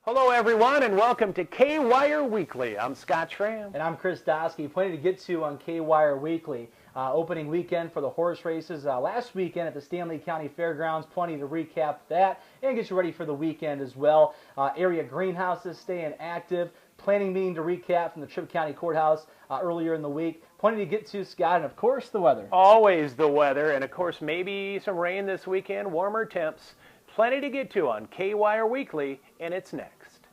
Hello, everyone, and welcome to KWYR Weekly. I'm Scott Schramm. And I'm Chris Dosky. Plenty to get to on KWYR Weekly. Opening weekend for the horse races last weekend at the Stanley County Fairgrounds. Plenty to recap that and get you ready for the weekend as well. Area greenhouses staying active. Planning meeting to recap from the Tripp County Courthouse earlier in the week. Plenty to get to, Scott, and of course the weather. Always the weather, and of course maybe some rain this weekend, warmer temps. Plenty to get to on KWYR Weekly, and it's next.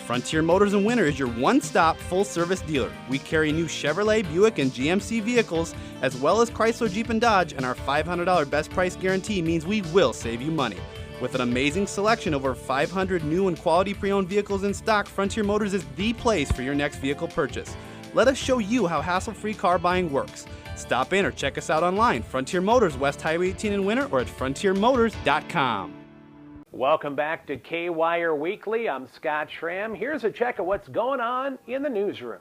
Frontier Motors in Winter is your one-stop full-service dealer. We carry new Chevrolet, Buick, and GMC vehicles, as well as Chrysler, Jeep, and Dodge, and our $500 best price guarantee means we will save you money. With an amazing selection of over 500 new and quality pre-owned vehicles in stock, Frontier Motors is the place for your next vehicle purchase. Let us show you how hassle-free car buying works. Stop in or check us out online. Frontier Motors, West Highway 18 in Winter, or at frontiermotors.com. Welcome back to KWYR Weekly. I'm Scott Schramm. Here's a check of what's going on in the newsroom.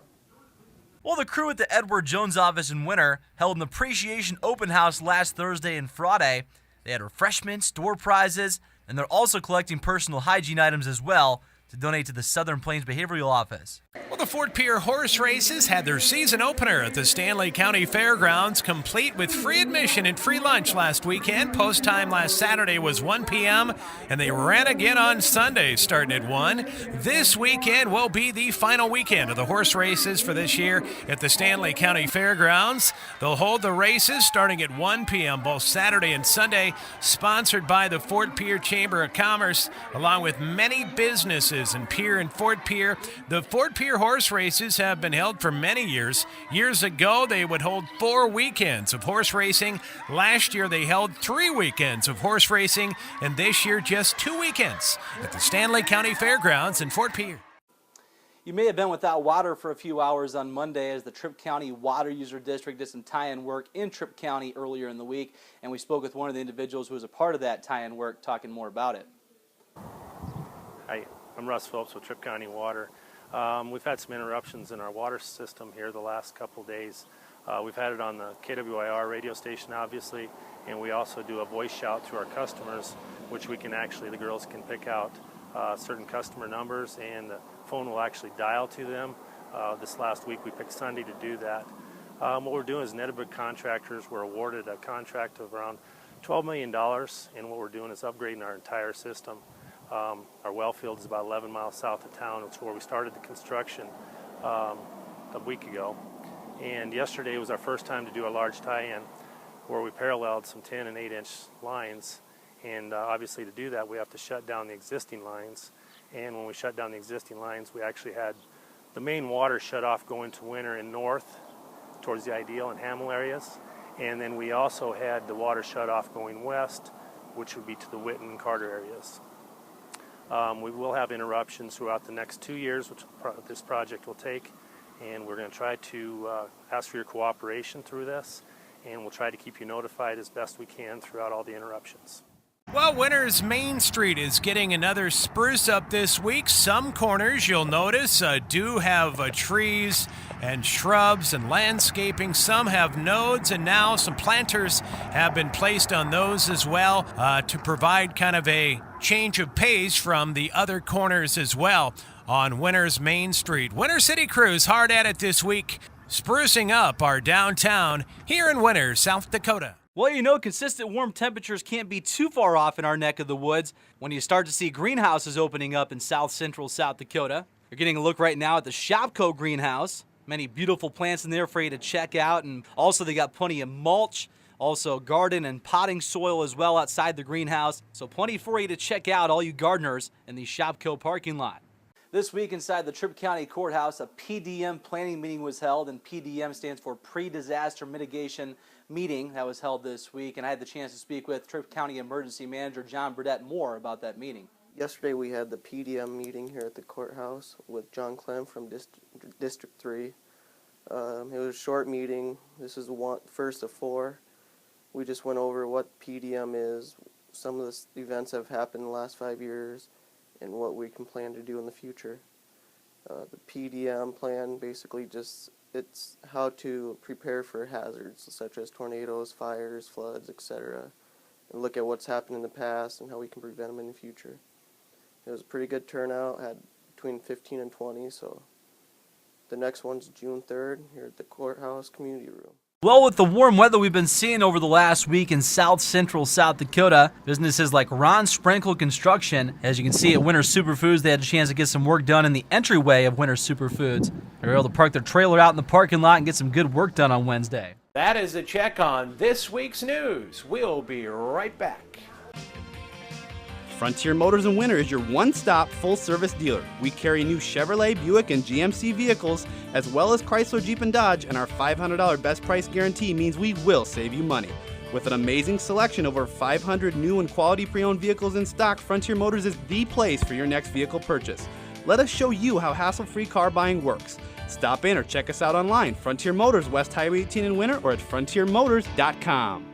Well, the crew at the Edward Jones office in Winter held an appreciation open house last Thursday and Friday. They had refreshments, door prizes, and they're also collecting personal hygiene items as well to donate to the Southern Plains Behavioral Office. Well, the Fort Pierre horse races had their season opener at the Stanley County Fairgrounds, complete with free admission and free lunch last weekend. Post time last Saturday was 1 p.m., and they ran again on Sunday starting at 1. This weekend will be the final weekend of the horse races for this year at the Stanley County Fairgrounds. They'll hold the races starting at 1 p.m. both Saturday and Sunday, sponsored by the Fort Pierre Chamber of Commerce, along with many businesses in Pierre and Fort Pierre. The Fort Pierre horse races have been held for many years. Years ago, they would hold 4 weekends of horse racing. Last year, they held 3 weekends of horse racing, and this year, just 2 weekends at the Stanley County Fairgrounds in Fort Pierre. You may have been without water for a few hours on Monday as the Tripp County Water User District did some tie-in work in Tripp County earlier in the week, and we spoke with one of the individuals who was a part of that tie-in work, talking more about it. Hi, I'm Russ Phillips with Tripp County Water. We've had some interruptions in our water system here the last couple days. We've had it on the KWYR radio station, obviously, and we also do a voice shout to our customers, which we can actually, the girls can pick out certain customer numbers, and the phone will actually dial to them. This last week we picked Sunday to do that. What we're doing is Netterberg Contractors were awarded a contract of around $12 million, and what we're doing is upgrading our entire system. Our well field is about 11 miles south of town. It's where we started the construction a week ago. And yesterday was our first time to do a large tie-in where we paralleled some 10 and 8-inch lines. And obviously to do that, we have to shut down the existing lines. And when we shut down the existing lines, we actually had the main water shut off going to Winter and north towards the Ideal and Hamel areas. And then we also had the water shut off going west, which would be to the Whitten and Carter areas. We will have interruptions throughout the next 2 years, which this project will take, and we're going to try to ask for your cooperation through this, and we'll try to keep you notified as best we can throughout all the interruptions. Well, Winter's Main Street is getting another spruce up this week. Some corners, you'll notice, do have trees and shrubs and landscaping. Some have nodes, and now some planters have been placed on those as well to provide kind of a change of pace from the other corners as well on Winter's Main Street. Winter City Crews hard at it this week, sprucing up our downtown here in Winter, South Dakota. Well, you know, consistent warm temperatures can't be too far off in our neck of the woods when you start to see greenhouses opening up in south central South Dakota. You're getting a look right now at the Shopco greenhouse. Many beautiful plants in there for you to check out, and also they got plenty of mulch, also garden and potting soil as well outside the greenhouse. So plenty for you to check out, all you gardeners, in the Shopco parking lot. This week inside the Tripp County Courthouse, a PDM planning meeting was held, and PDM stands for Pre-Disaster Mitigation Meeting. That was held this week, and I had the chance to speak with Tripp County Emergency Manager John Burdett more about that meeting. Yesterday we had the PDM meeting here at the courthouse with John Clem from District 3. It was a short meeting. This is the first of 4. We just went over what PDM is, some of the events that have happened in the last 5 years, and what we can plan to do in the future. The PDM plan basically it's how to prepare for hazards such as tornadoes, fires, floods, etc., and look at what's happened in the past and how we can prevent them in the future. It was a pretty good turnout, had between 15 and 20, so the next one's June 3rd here at the courthouse community room. Well, with the warm weather we've been seeing over the last week in south central South Dakota, businesses like Ron Sprinkle Construction, as you can see at Winter Superfoods, they had a chance to get some work done in the entryway of Winter Superfoods. They were able to park their trailer out in the parking lot and get some good work done on Wednesday. That is a check on this week's news. We'll be right back. Frontier Motors in Winter is your one-stop full-service dealer. We carry new Chevrolet, Buick, and GMC vehicles, as well as Chrysler, Jeep, and Dodge, and our $500 best price guarantee means we will save you money. With an amazing selection, over 500 new and quality pre-owned vehicles in stock, Frontier Motors is the place for your next vehicle purchase. Let us show you how hassle-free car buying works. Stop in or check us out online, Frontier Motors, West Highway 18 in Winter, or at frontiermotors.com.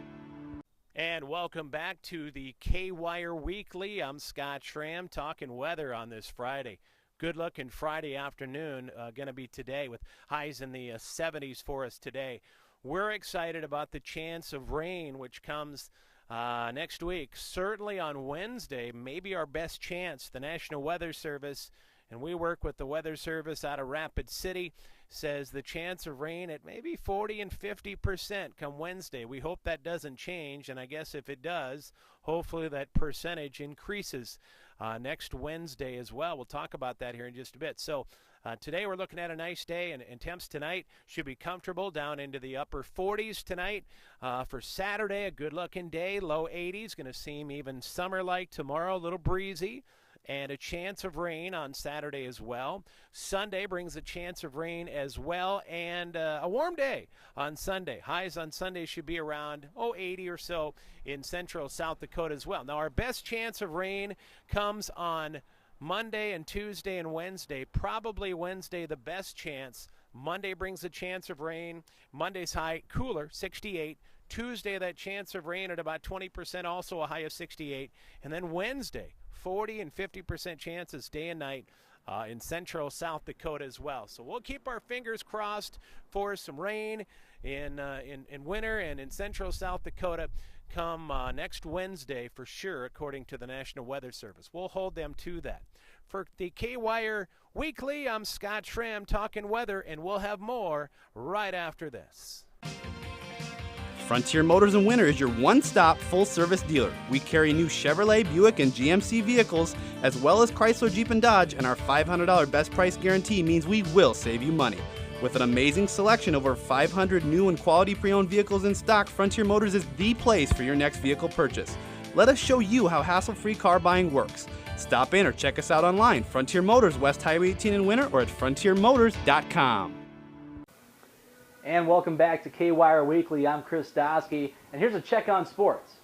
And welcome back to the KWYR Weekly. I'm Scott Schramm talking weather on this Friday. Good looking Friday afternoon, going to be today with highs in the 70s for us today. We're excited about the chance of rain, which comes next week. Certainly on Wednesday, maybe our best chance. The National Weather Service, and we work with the Weather Service out of Rapid City, says the chance of rain at maybe 40 and 50% come Wednesday. We hope that doesn't change, and I guess if it does, hopefully that percentage increases next Wednesday as well. We'll talk about that here in just a bit. So today we're looking at a nice day, and temps tonight should be comfortable down into the upper 40s tonight. For Saturday, a good-looking day, low 80s, going to seem even summer-like tomorrow, a little breezy. And a chance of rain on Saturday as well. Sunday brings a chance of rain as well, and a warm day on Sunday. Highs on Sunday should be around 80 or so in central South Dakota as well. Now, our best chance of rain comes on Monday and Tuesday and Wednesday. Probably Wednesday the best chance. Monday brings a chance of rain. Monday's high cooler, 68. Tuesday, that chance of rain at about 20%, also a high of 68. And then Wednesday, 40 and 50% chances day and night in central South Dakota as well. So we'll keep our fingers crossed for some rain in winter and in central South Dakota come next Wednesday for sure, according to the National Weather Service. We'll hold them to that. For the KWYR Weekly, I'm Scott Schramm talking weather, and we'll have more right after this. Frontier Motors in Winter is your one-stop full-service dealer. We carry new Chevrolet, Buick, and GMC vehicles, as well as Chrysler, Jeep, and Dodge, and our $500 best price guarantee means we will save you money. With an amazing selection, over 500 new and quality pre-owned vehicles in stock, Frontier Motors is the place for your next vehicle purchase. Let us show you how hassle-free car buying works. Stop in or check us out online, Frontier Motors, West Highway 18 in Winter, or at frontiermotors.com. And welcome back to KWYR Weekly. I'm Chris Dosky, and here's a check on sports.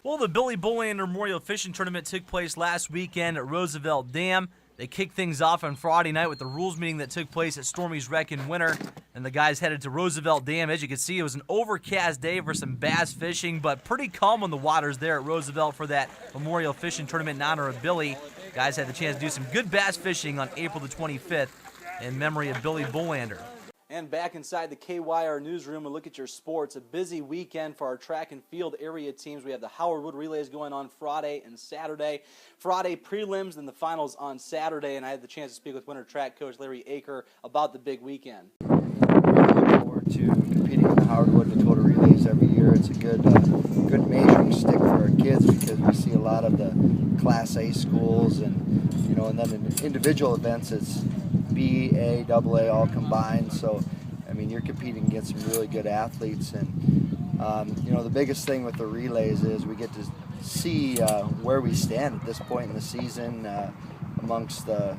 Well, the Billy Bullander Memorial Fishing Tournament took place last weekend at Roosevelt Dam. They kicked things off on Friday night with the rules meeting that took place at Stormy's Wreck in Winter, and the guys headed to Roosevelt Dam. As you can see, it was an overcast day for some bass fishing, but pretty calm on the waters there at Roosevelt for that Memorial Fishing Tournament in honor of Billy. Guys had the chance to do some good bass fishing on April the 25th in memory of Billy Bullander. And back inside the KWYR newsroom, we look at your sports. A busy weekend for our track and field area teams. We have the Howard Wood Relays going on Friday and Saturday. Friday prelims and the finals on Saturday. And I had the chance to speak with winter track coach Larry Aker about the big weekend. We're looking forward to competing in the Howard Wood Dakota Relays every year. It's a good measuring stick for our kids because we see a lot of the Class A schools and then in individual events it's B, A, AA all combined. So, I mean, you're competing against some really good athletes. And, the biggest thing with the relays is we get to see where we stand at this point in the season amongst the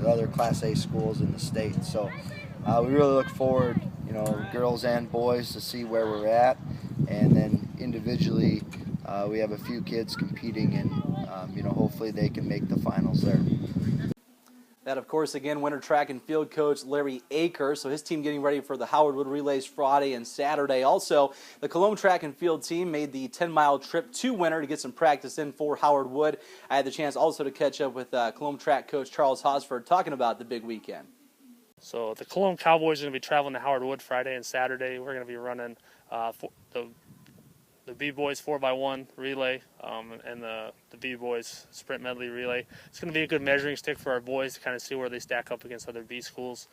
other Class A schools in the state. So we really look forward, girls and boys, to see where we're at. And then individually, we have a few kids competing, and, hopefully they can make the finals there. That, of course, again, winter track and field coach Larry Aker. So his team getting ready for the Howard Wood Relays Friday and Saturday. Also, the Cologne track and field team made the 10-mile trip to Winter to get some practice in for Howard Wood. I had the chance also to catch up with Cologne track coach Charles Hosford talking about the big weekend. So the Cologne Cowboys are going to be traveling to Howard Wood Friday and Saturday. We're going to be running the B-Boys 4x1 relay and the B-Boys sprint medley relay. It's going to be a good measuring stick for our boys to kind of see where they stack up against other B schools.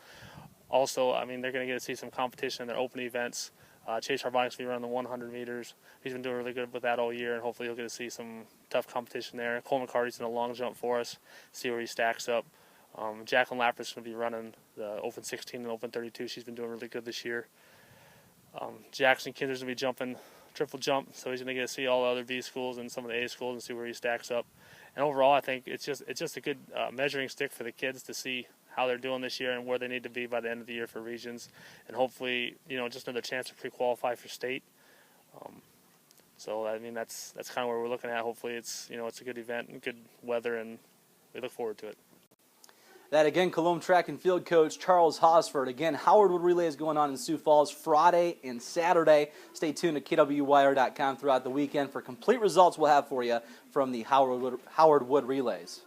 Also, I mean, they're going to get to see some competition in their open events. Chase Harbonic's going to be running the 100 meters. He's been doing really good with that all year, and hopefully he'll get to see some tough competition there. Cole McCarty's in a long jump for us, see where he stacks up. Jacqueline Lapper's going to be running the Open 16 and Open 32. She's been doing really good this year. Jackson Kinder's going to be jumping triple jump, so he's going to get to see all the other B schools and some of the A schools and see where he stacks up. And overall, I think it's just a good measuring stick for the kids to see how they're doing this year and where they need to be by the end of the year for regions, and hopefully, just another chance to pre-qualify for state. So I mean, that's kind of where we're looking at. Hopefully, it's it's a good event and good weather, and we look forward to it. That again, Cologne track and field coach Charles Hosford. Again, Howard Wood Relay is going on in Sioux Falls Friday and Saturday. Stay tuned to KWYR.com throughout the weekend for complete results we'll have for you from the Howard Wood Relays.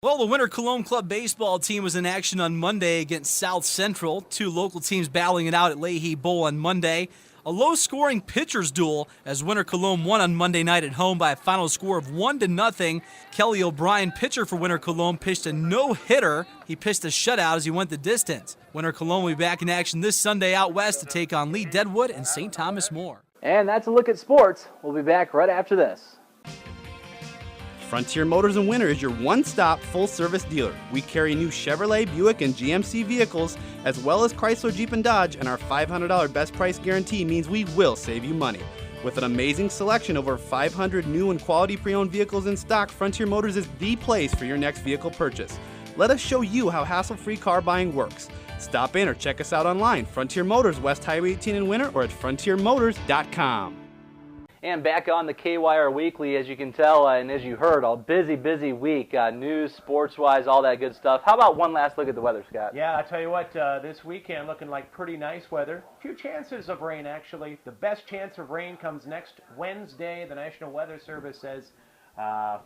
Well, the Winter Cologne Club baseball team was in action on Monday against South Central. Two local teams battling it out at Leahy Bowl on Monday. A low-scoring pitcher's duel as Winter Cologne won on Monday night at home by a final score of 1-0. Kelly O'Brien, pitcher for Winter Cologne, pitched a no-hitter. He pitched a shutout as he went the distance. Winter Cologne will be back in action this Sunday out west to take on Lee Deadwood and St. Thomas More. And that's a look at sports. We'll be back right after this. Frontier Motors in Winter is your one-stop full-service dealer. We carry new Chevrolet, Buick, and GMC vehicles, as well as Chrysler, Jeep, and Dodge, and our $500 best price guarantee means we will save you money. With an amazing selection of over 500 new and quality pre-owned vehicles in stock, Frontier Motors is the place for your next vehicle purchase. Let us show you how hassle-free car buying works. Stop in or check us out online, Frontier Motors, West Highway 18 in Winter, or at frontiermotors.com. And back on the KWYR Weekly, as you can tell, and as you heard, a busy week. News, sports-wise, all that good stuff. How about one last look at the weather, Scott? Yeah, I'll tell you what, this weekend looking like pretty nice weather. A few chances of rain, actually. The best chance of rain comes next Wednesday. The National Weather Service says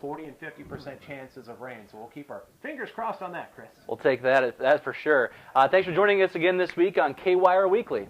40 and 50% chances of rain. So we'll keep our fingers crossed on that, Chris. We'll take that, that's for sure. Thanks for joining us again this week on KWYR Weekly.